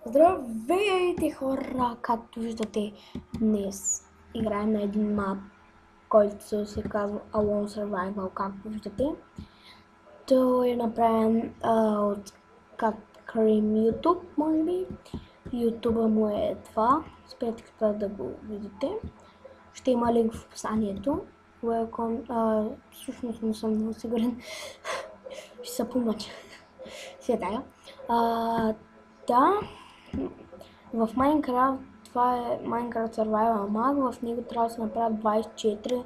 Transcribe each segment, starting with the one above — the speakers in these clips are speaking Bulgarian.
Здравейте хора, както виждате, днес играем на един мап, който се казва Alone Survival, както виждате. Той е направен от Karim YouTube, може би. YouTube му е това, спрете да го видите. Ще има линк в описанието. Welcome, всъщност не съм много сигурен. Ще се помъча. Сега. Да. В Minecraft, това е Minecraft Survival Mag, в него трябва да се направят 24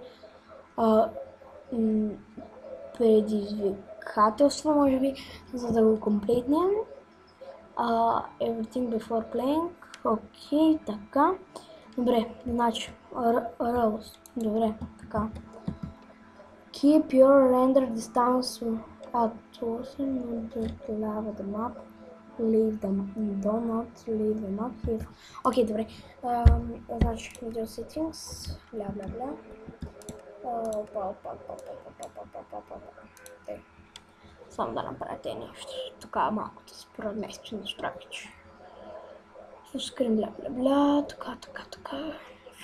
предизвикателства, може би, за да го комплетнем. Everything before playing. Окей, така. Добре, значи, Rules. Добре, така. Keep your render distance at 2 the map. Leave them, do not leave them up here. Окей, добре. Значи, video settings, бля бля бля. Само да направя те нещо. Така малко да се промести на страхич. Скрин бля бля бля. Така.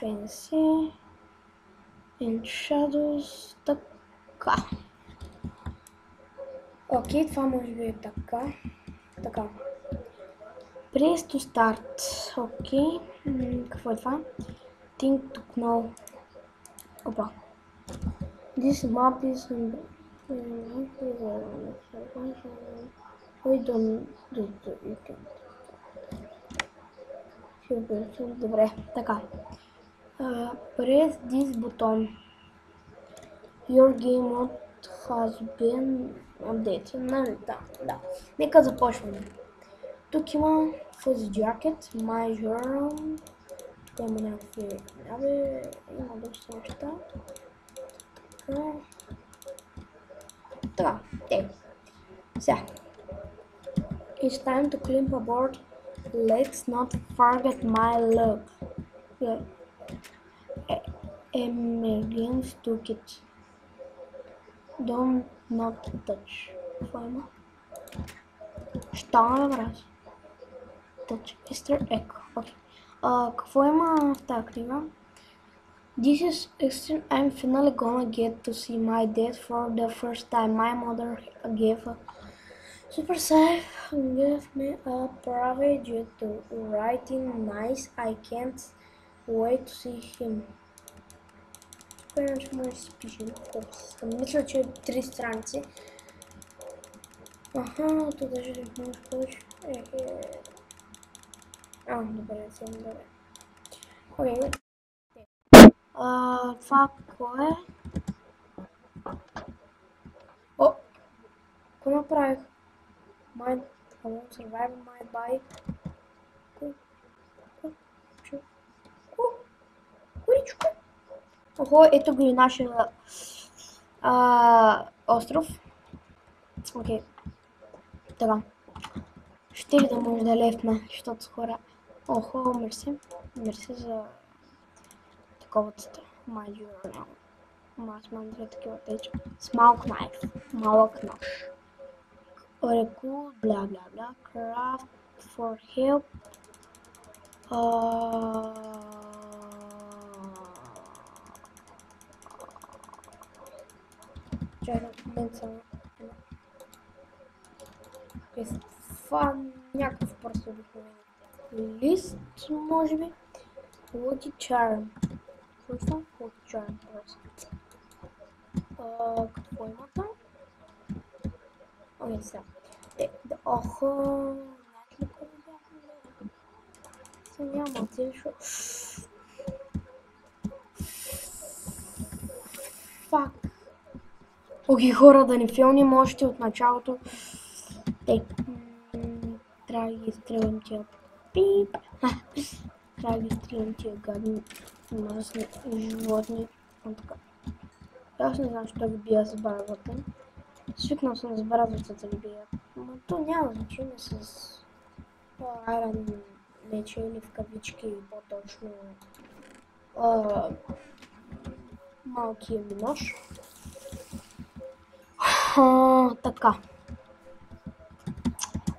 Fancy. And shadows. Така. Окей, това може би е така. Така. Press to start. Окей. Какво е това? Think to know. Опа. This map is... We don't do it. Добре, така. Press this button. Your game mode has been updated. Нали, да. Нека започваме. Тук има Fuzzy Jacket, Major. Тук има някакви... има доста неща. Така, сега. It's time to climb aboard. Let's not forget my love. Emergence toolkit. Don't not touch. Какво има? Що ме брат? Touch. Easter egg. Okay. Какво има в тази книга? This is extreme. I'm finally gonna get to see my dad for the first time. My mother gave a super safe, gave me a private jet to writing nice. I can't wait to see him. Ще може да си пишем колко. Мисля, че 3 страници. Аха, тук даже не можеш повече. Добре, съм добре. Окей. Това какво е? О! Какво направих? Alone Survival My Bike. Куричко. Охо, ето го и нашия остров. Окей. Така. Ще ли да може да лефна, защото с хора... Охо, мерси. Мерси за таковата. Major. Аз имам две такива теча. Small knife. Малък нож. Oracle, бля бля бля. Craft for help. Това някакъв просто обикновен лист, може би. Lucky Charm. Какво е Lucky Charm просто? Какво има там? Окей, сега. Охо, знаеш ли какво бяхме? Сега няма тежко. Фак. Окей, хора, да не филним още от началото. Трябва да ги изстрелям тия пип. Трябва да ги изстрелям тия гадни мръсни животни. Така. Аз не знам, що ги бия с бразвата. Свикнал съм с бразвата да ги бия. Но то няма значение с Iron меча или в кавички, по-точно малкия ми нож. Така.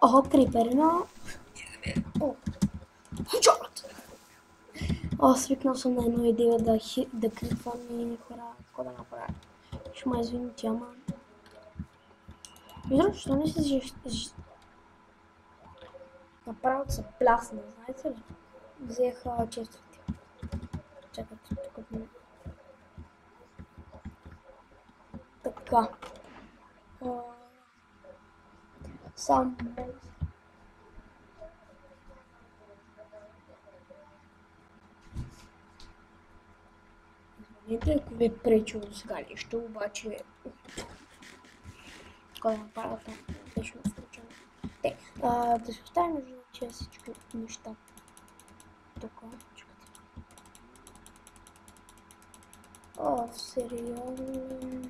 О, криперно. О, чорт! О, свикнал съм на една идея да критвам и хора, какво да направя. Ще ме извините, ама... Виждам, що не си направо се плясна, знаете ли? Взеха честите. Чакайте, тук ми... Така. Сам... Извинете, ако ви е пречило до сега нещо, обаче... Какво да направя там? Беше ме случайно. Да се оставим между тия всички неща. Тук, чакайте. Сериозно...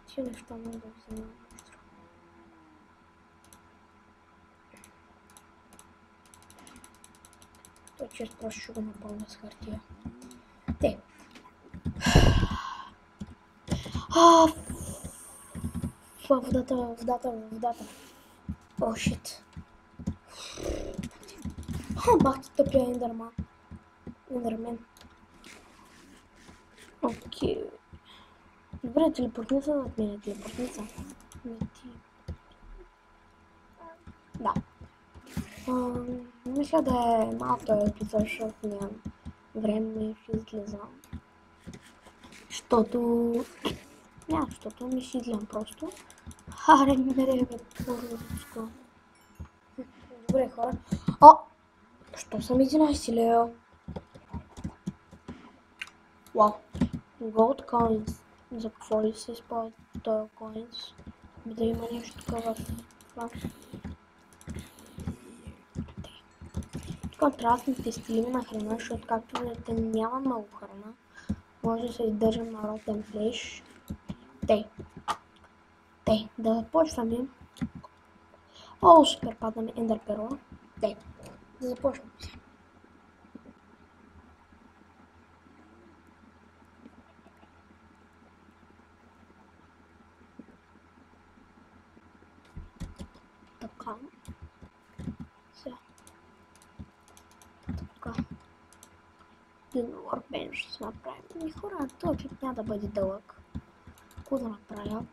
Тия неща мога да взема нещо. Той чест просто ще го напълня с хартия. Водата. О, шит. Бах ти тъпия ендермен. Окей. Добре, телепортница над мене, телепортница. Да. Мисля да е малко епизод, защото нямам време и ще излезам. Защото ми си излям просто. Харе, мере, по-руско. Добре, хора. Що съм 11 лева? Вау. Gold coins. За какво ли се използват този coins? Да има нещо такова в това. Тук трябва да сме тестили на храна, защото както видите няма много храна. Може да се издържам на ротен флеш. Да започваме. О, супер, падаме ендър перла. Да започваме. Така. Сега. Така. Един workbench ще се направим. И хора, този клип няма да бъде дълъг. Какво да направя?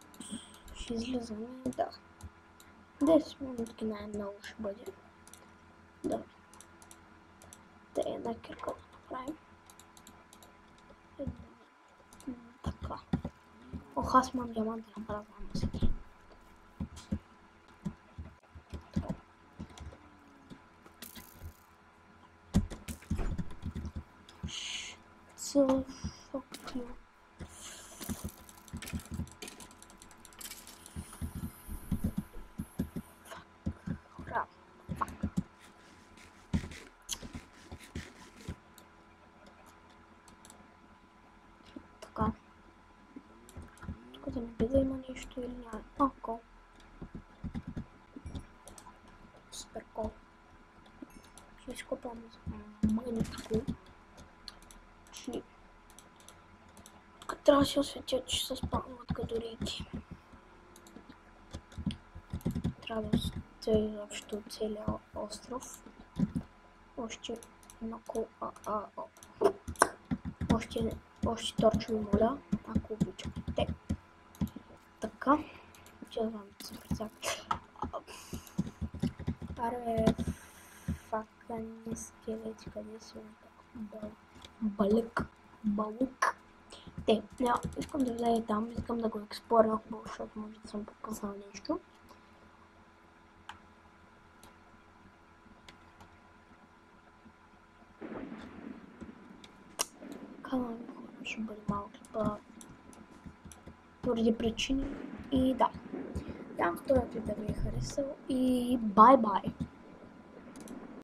Ще излизаме, да. 10 минутки най-много ще бъде. Да. Една кирка да направим. Така. Аз имам диамант да направя масите. So fuck you. Така. Тук да не би да има нещо или няма. Кол. Супер кол. Ще изкопам мъгнитко. Тук трябва да се осветя, че се спамват като рейки. Трябва да стои изобщо целия остров. Още едно кол. Още торчо ми моля, ако обичам. Така. Че да вам се представя. Аре, факани скелети, къде си? Балък. Искам да влезе там, искам да го експлорирам хубаво, защото може да съм пропуснал нещо. Канал ще бъде малко поради причини и да. Надявам се този клип да ви е харесал и бай-бай!